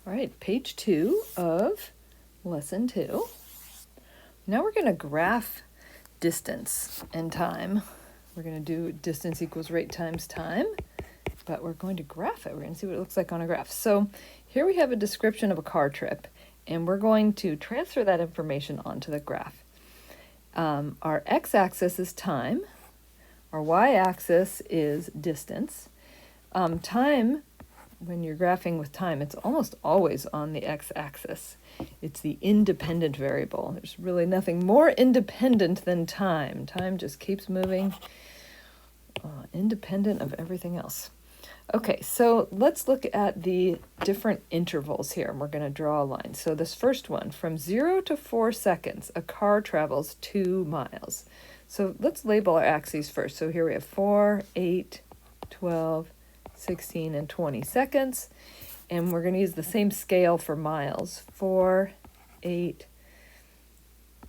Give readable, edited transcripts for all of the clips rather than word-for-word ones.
All right, page 2 of lesson 2. Now we're going to graph distance and time. We're going to do distance equals rate times time, but we're going to graph it. We're going to see what it looks like on a graph. So here we have a description of a car trip, and we're going to transfer that information onto the graph. Our x-axis is time. Our y-axis is distance. Time, when you're graphing with time, it's almost always on the x-axis. It's the independent variable. There's really nothing more independent than time. Time just keeps moving, independent of everything else. Okay, so let's look at the different intervals here, and we're going to draw a line. So this first one, from 0 to 4 seconds, a car travels 2 miles. So let's label our axes first. So here we have 4, 8, 12, 16, and 20 seconds. And we're going to use the same scale for miles. 4, 8,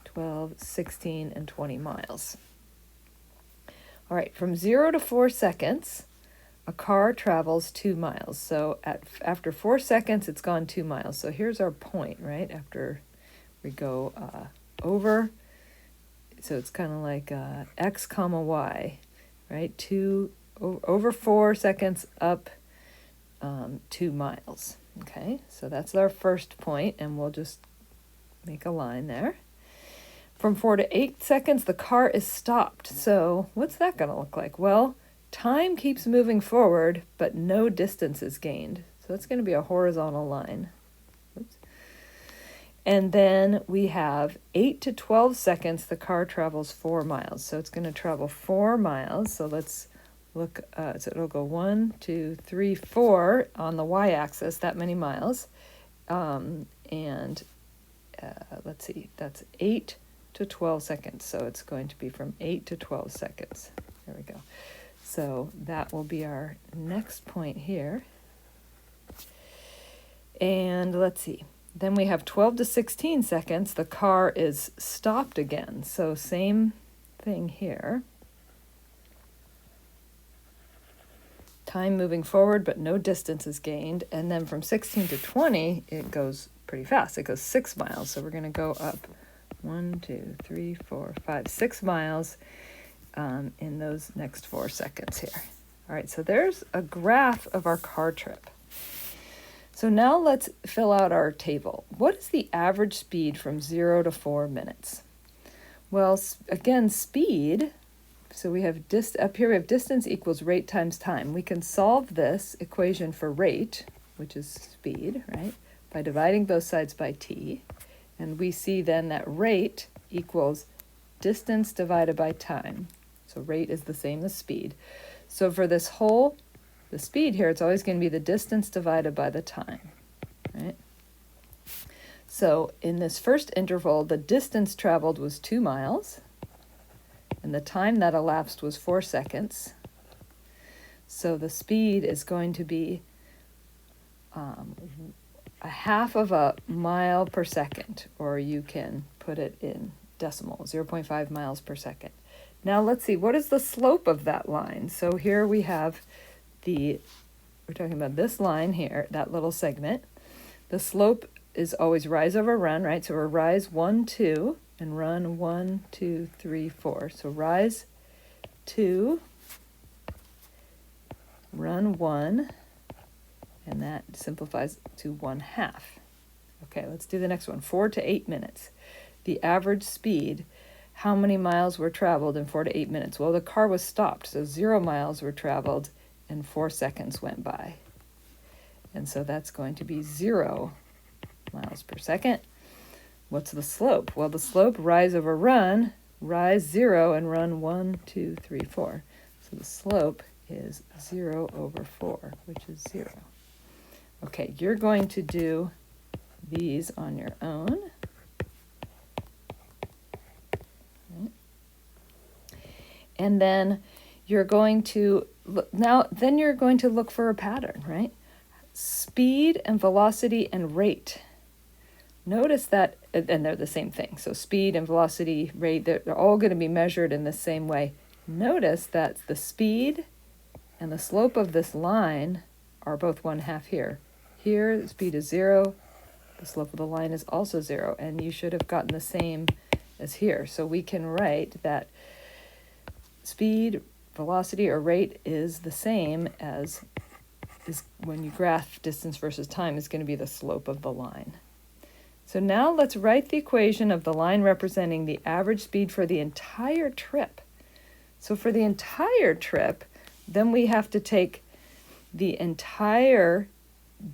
12, 16, and 20 miles. All right, from 0 to 4 seconds, a car travels 2 miles. So after 4 seconds, it's gone 2 miles. So here's our point, right? After we go over, so it's kind of like x comma y, right? Over 4 seconds up 2 miles. Okay, so that's our first point, and we'll just make a line there. From 4 to 8 seconds, the car is stopped. So what's that going to look like? Well, time keeps moving forward, but no distance is gained. So that's going to be a horizontal line. Oops. And then we have 8 to 12 seconds, the car travels 4 miles. So it's going to travel 4 miles. So let's look, so it'll go 1, 2, 3, 4 on the y-axis, that many miles. Let's see, that's 8 to 12 seconds. So it's going to be from 8 to 12 seconds. There we go. So that will be our next point here. And let's see. Then we have 12 to 16 seconds. The car is stopped again. So same thing here. Time moving forward, but no distance is gained. And then from 16 to 20, it goes pretty fast. It goes 6 miles. So we're going to go up 1, 2, 3, 4, 5, 6 miles in those next 4 seconds here. All right, so there's a graph of our car trip. So now let's fill out our table. What is the average speed from 0 to 4 minutes? Well, again, speed. So we have up here we have distance equals rate times time. We can solve this equation for rate, which is speed, right, by dividing both sides by t. And we see then that rate equals distance divided by time. So rate is the same as speed. So for this the speed here, it's always going to be the distance divided by the time, right? So in this first interval, the distance traveled was 2 miles. And the time that elapsed was 4 seconds. So the speed is going to be a half of a mile per second, or you can put it in decimal, 0.5 miles per second. Now let's see, what is the slope of that line? So here we have we're talking about this line here, that little segment. The slope is always rise over run, right? So we're rise 1, 2, and run 1, 2, 3, 4. So rise 2, run 1, and that simplifies to 1/2. Okay, let's do the next one. 4 to 8 minutes. The average speed, how many miles were traveled in 4 to 8 minutes? Well, the car was stopped, so 0 miles were traveled and 4 seconds went by. And so that's going to be 0 miles per second. What's the slope? Well, the slope, rise over run, rise 0 and run 1, 2, 3, 4. So the slope is 0 over 4, which is 0. Okay, you're going to do these on your own. Right. And then you're going to look for a pattern, right? Speed and velocity and rate. Notice that, and they're the same thing. So speed and velocity, rate, they're all going to be measured in the same way. Notice that the speed and the slope of this line are both 1/2 here. here, the speed is 0. The slope of the line is also 0. And you should have gotten the same as here. So we can write that speed, velocity, or rate is the same as is when you graph distance versus time is going to be the slope of the line. So now let's write the equation of the line representing the average speed for the entire trip. So for the entire trip, then we have to take the entire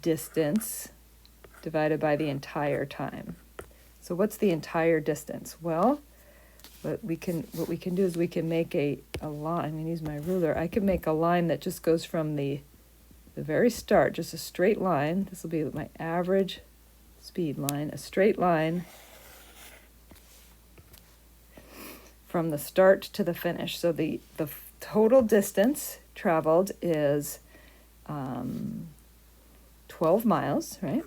distance divided by the entire time. So what's the entire distance? Well, what we can do is we can make a line. I'm going to use my ruler. I can make a line that just goes from the very start, just a straight line. This will be my average speed line, a straight line from the start to the finish. So the total distance traveled is 12 miles, right?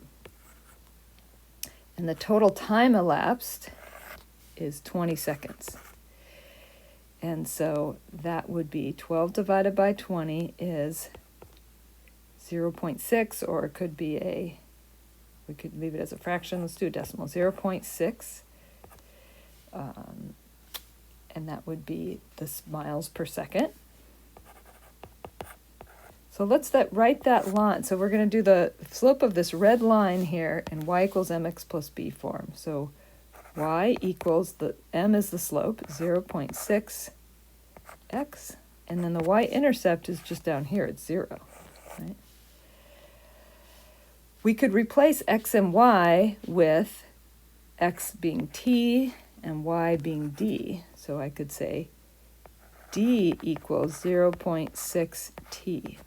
And the total time elapsed is 20 seconds. And so that would be 12 divided by 20 is 0.6, or it could be we could leave it as a fraction. Let's do a decimal, 0.6. And that would be this miles per second. So let's write that line. So we're going to do the slope of this red line here in y equals mx plus b form. So y equals, m is the slope, 0.6x, and then the y-intercept is just down here, it's 0, right? We could replace x and y with x being t and y being d. So I could say d equals 0.6t.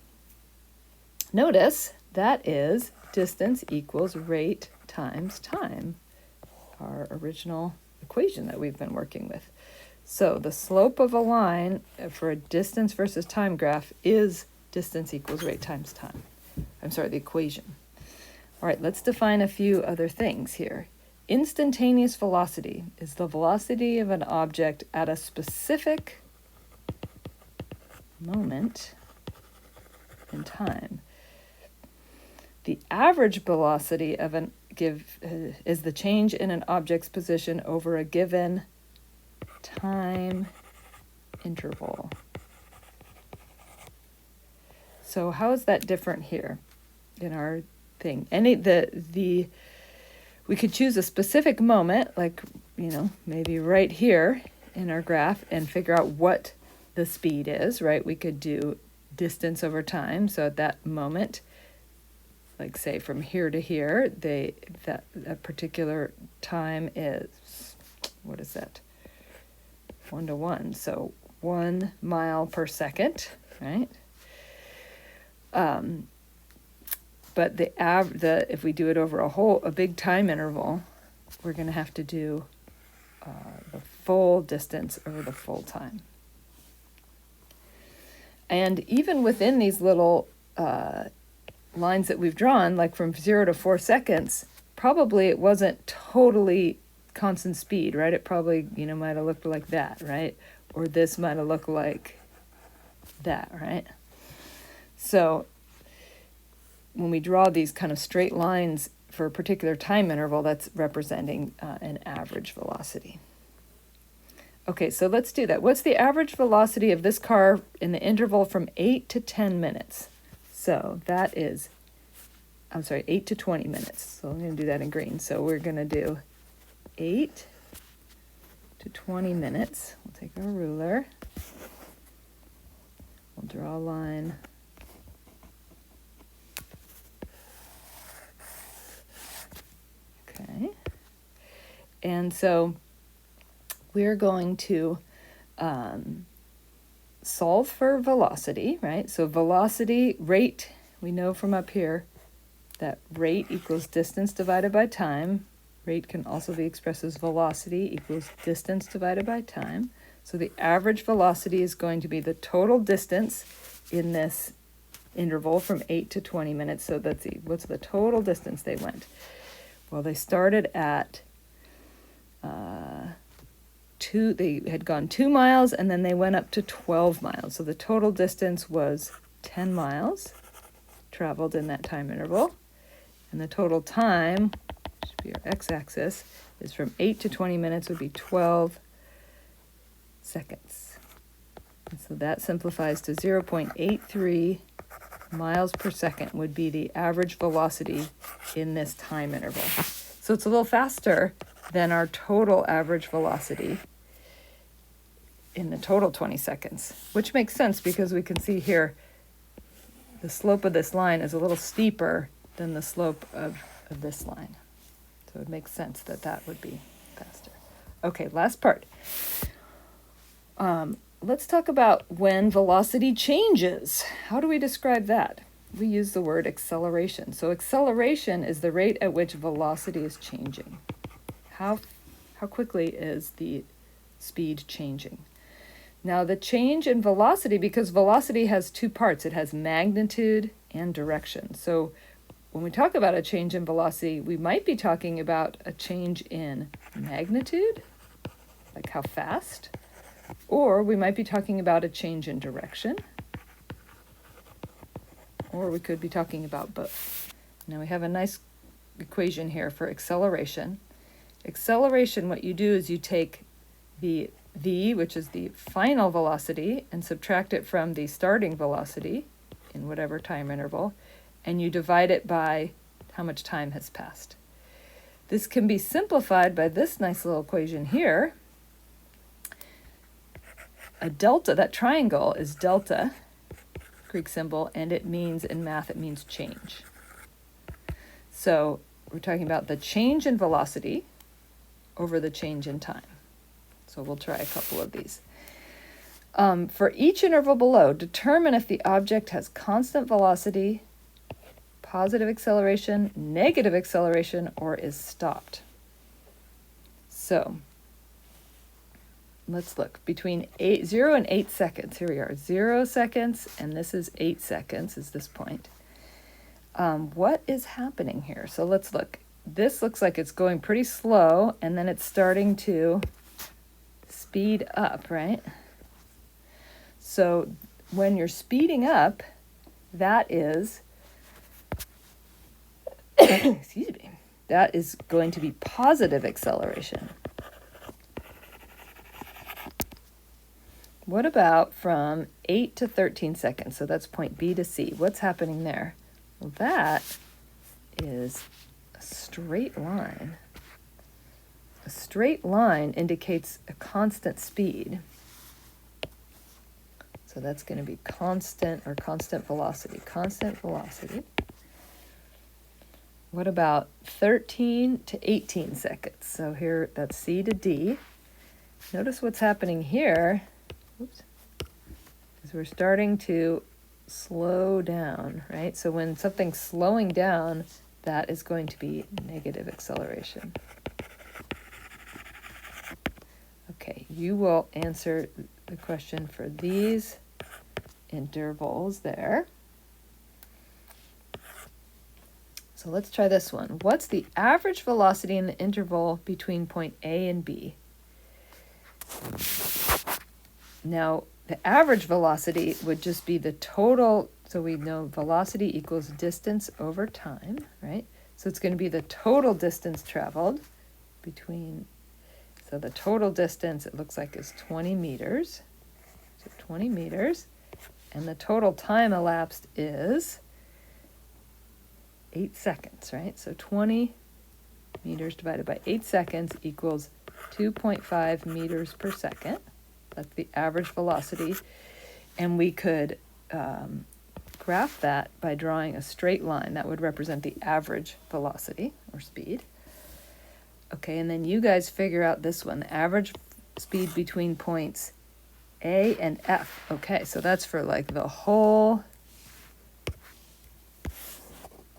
Notice that is distance equals rate times time, our original equation that we've been working with. So the slope of a line for a distance versus time graph is distance equals rate times time. I'm sorry, the equation. All right, let's define a few other things here. Instantaneous velocity is the velocity of an object at a specific moment in time. The average velocity of is the change in an object's position over a given time interval. So how is that different here in our thing? We could choose a specific moment, like, maybe right here in our graph, and figure out what the speed is, right? We could do distance over time. So at that moment, like say from here to here, that particular time is, what is that? 1 to 1. So 1 mile per second, right? But if we do it over a big time interval, we're going to have to do the full distance over the full time. And even within these little lines that we've drawn, like from 0 to 4 seconds, probably it wasn't totally constant speed, right? It probably, might have looked like that, right? Or this might have looked like that, right? So when we draw these kind of straight lines for a particular time interval, that's representing an average velocity. Okay, so let's do that. What's the average velocity of this car in the interval from 8 to 10 minutes? So that is, 8 to 20 minutes. So I'm going to do that in green. So we're going to do 8 to 20 minutes. We'll take our ruler. We'll draw a line. Okay. And so we're going to solve for velocity, right? So velocity, rate, we know from up here that rate equals distance divided by time. Rate can also be expressed as velocity equals distance divided by time. So the average velocity is going to be the total distance in this interval from 8 to 20 minutes. So let's see, what's the total distance they went? Well, they started at they had gone 2 miles, and then they went up to 12 miles. So the total distance was 10 miles traveled in that time interval. And the total time, should be our x-axis, is from 8 to 20 minutes would be 12 seconds. And so that simplifies to 0.83 miles per second would be the average velocity in this time interval. So it's a little faster than our total average velocity in the total 20 seconds, which makes sense because we can see here the slope of this line is a little steeper than the slope of this line. So it makes sense that that would be faster. Okay, last part. Let's talk about when velocity changes. How do we describe that? We use the word acceleration. So acceleration is the rate at which velocity is changing. How quickly is the speed changing? Now the change in velocity, because velocity has two parts, it has magnitude and direction. So when we talk about a change in velocity, we might be talking about a change in magnitude, like how fast, or we might be talking about a change in direction, or we could be talking about both. Now we have a nice equation here for acceleration. Acceleration, what you do is you take the v, which is the final velocity, and subtract it from the starting velocity in whatever time interval, and you divide it by how much time has passed. This can be simplified by this nice little equation here. A delta, that triangle is delta, Greek symbol, and it means, in math, it means change. So we're talking about the change in velocity over the change in time. So we'll try a couple of these. For each interval below, determine if the object has constant velocity, positive acceleration, negative acceleration, or is stopped. So let's look. Between 0 and 8 seconds, here we are, 0 seconds, and this is 8 seconds, is this point. What is happening here? So let's look. This looks like it's going pretty slow, and then it's starting to speed up, right? So when you're speeding up, that is, excuse me, that is going to be positive acceleration. What about from 8 to 13 seconds? So that's point B to C. What's happening there? Well, that is a straight line. A straight line indicates a constant speed. So that's going to be constant or constant velocity. Constant velocity. What about 13 to 18 seconds? So here, that's C to D. Notice what's happening here. Oops. Is we're starting to slow down, right? So when something's slowing down, that is going to be negative acceleration. Okay, you will answer the question for these intervals there. So let's try this one. What's the average velocity in the interval between point A and B? Now, the average velocity would just be the total, so we know velocity equals distance over time, right? So it's going to be the total distance traveled between, so the total distance, it looks like, is 20 meters. So 20 meters. And the total time elapsed is 8 seconds, right? So 20 meters divided by 8 seconds equals 2.5 meters per second. That's the average velocity. And we could graph that by drawing a straight line. That would represent the average velocity or speed. Okay, and then you guys figure out this one, the average speed between points A and F. Okay, so that's for like the whole,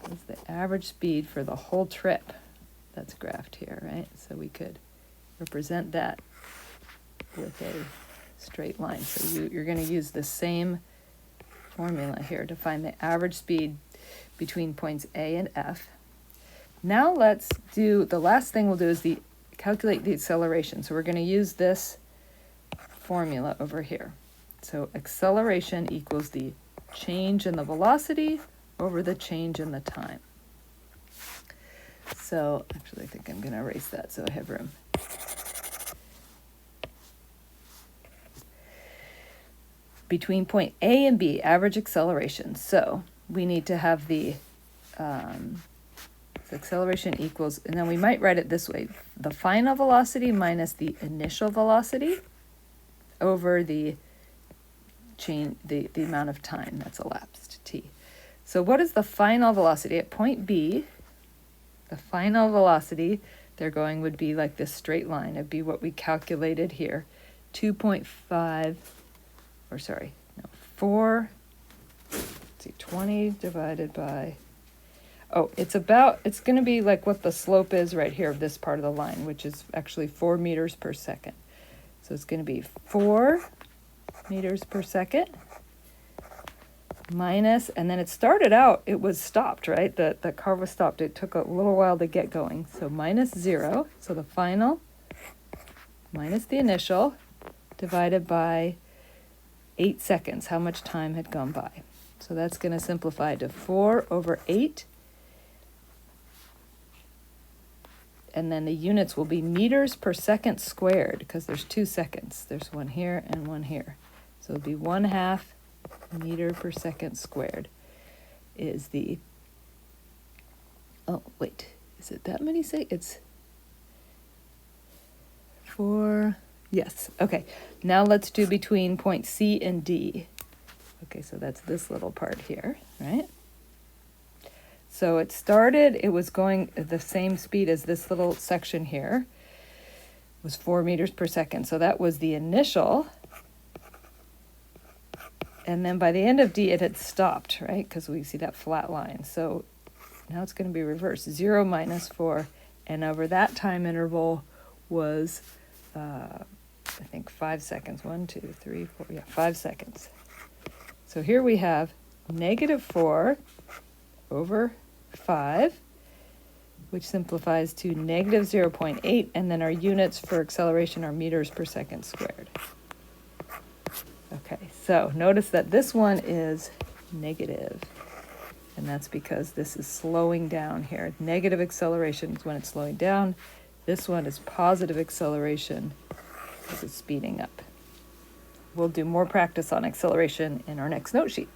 that's the average speed for the whole trip that's graphed here, right? So we could represent that with a straight line. So you're going to use the same formula here to find the average speed between points A and F. Now let's do, the last thing we'll do is calculate the acceleration. So we're going to use this formula over here. So acceleration equals the change in the velocity over the change in the time. So actually I think I'm going to erase that so I have room. Between point A and B, average acceleration. So we need to have the acceleration equals, and then we might write it this way, the final velocity minus the initial velocity over the amount of time that's elapsed, t. So what is the final velocity? At point B, the final velocity they're going would be like this straight line. It'd be what we calculated here, 2.5, or sorry, no, 4, let's see, 20 divided by, oh, it's going to be like what the slope is right here of this part of the line, which is actually 4 meters per second. So it's going to be 4 meters per second minus, and then it started out, it was stopped, right? The car was stopped. It took a little while to get going. So minus 0, so the final minus the initial divided by 8 seconds, how much time had gone by. So that's going to simplify to 4 over 8. And then the units will be meters per second squared, because there's 2 seconds. There's one here and one here. So it'll be 1/2 meter per second squared is the, oh, wait, is it that many It's 4, yes, okay. Now let's do between point C and D. Okay, so that's this little part here, right? So it started, it was going at the same speed as this little section here. It was 4 meters per second. So that was the initial. And then by the end of D, it had stopped, right? Because we see that flat line. So now it's going to be reversed. 0 minus 4. And over that time interval was, I think, 5 seconds. 1, 2, 3, 4, yeah, 5 seconds. So here we have negative 4 over 5, which simplifies to negative 0.8, and then our units for acceleration are meters per second squared. Okay, so notice that this one is negative, and that's because this is slowing down here. Negative acceleration is when it's slowing down. This one is positive acceleration as it's speeding up. We'll do more practice on acceleration in our next note sheet.